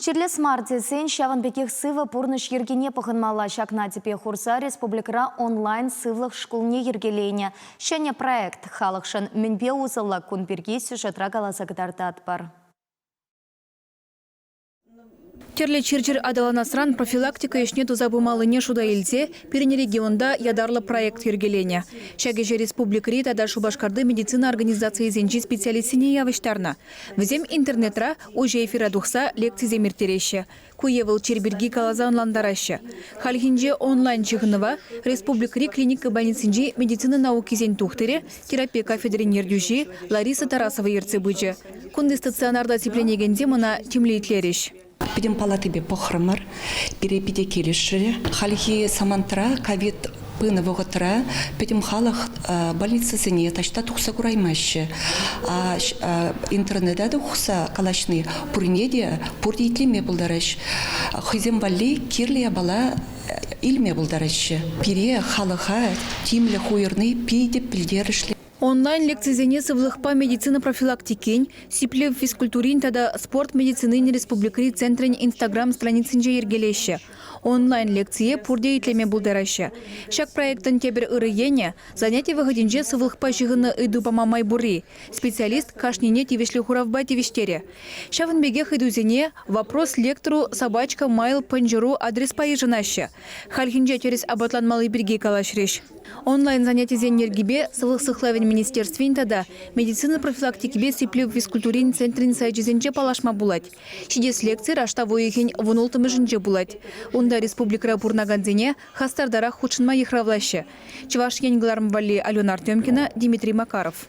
Чирле смартесен шаванбекех сыва пурныш ергене пахынмала шакна тепе хурса республикра онлайн сывлых шкулне ергелене. Шәне проект халықшын мінбе узылла кунберге сюжетра галасагдартат бар. Терле чирчир адаланасран профилактика ешне тузабымалыне шуда илсе, перене регионда ядарлы проект ергелене. Шагеже республикари тада Шубашкарды медицина организации зенчи специалистине явыштарна. Візем интернетра уже эфира духса лекции земертереще. Куевыл черберги калаза онландараще. Хальхинже онлайн чыгынова республикари клиника больницинжи медицина науки зен тухтыре терапия кафедрин ердюжи Лариса Тарасова ерцебыджи. Кунды стационарда тепленегенде мына темлейтлереш. Пидем палатыбе похрымыр, перепиде келешіре. Халихи самантра, ковид пыны вғытыра, пидем халық больницасыне ташта тұқса құраймашы. Интернетада ұқса калашны пұрнеде, пұрдейтлеме бұлдарыш. Хызем вали кирлия бала илме бұлдарышы. Пире халыға тимлі хуйырны пейдеп білдерішлі. Онлайн лекцизене сывлыхпа медицина профилактикин, сипле физкультурин тада спорт медицины республикари центрин инстаграм страницинже ергелеще. Онлайн лекция пурде итлеме булдараще. Шак проектын тебір ырыене, занятие выходинже сывлыхпа жығыны ыду памамай бури. Специалист кашнине тивешлі хуравба тивештере. Шавынбеге хыдузене вопрос лектору собачка майл панжыру адрес поежынаще. Хальхинже терес абатланмалы бірге калашреш. Онлайн занятие зенергибе сывлых сыхлавен министерствин тада медицина профилактикибе сипле физкультурин центрин сайджизенже палашма булать. Шидес лекция рашта воехин вунултымы жынже булать. Унда республикара пурнаганзене хастардара худшынма ехравлаще. Чеваш Янгеларм Валли Алена Артемкина, Дмитрий Макаров.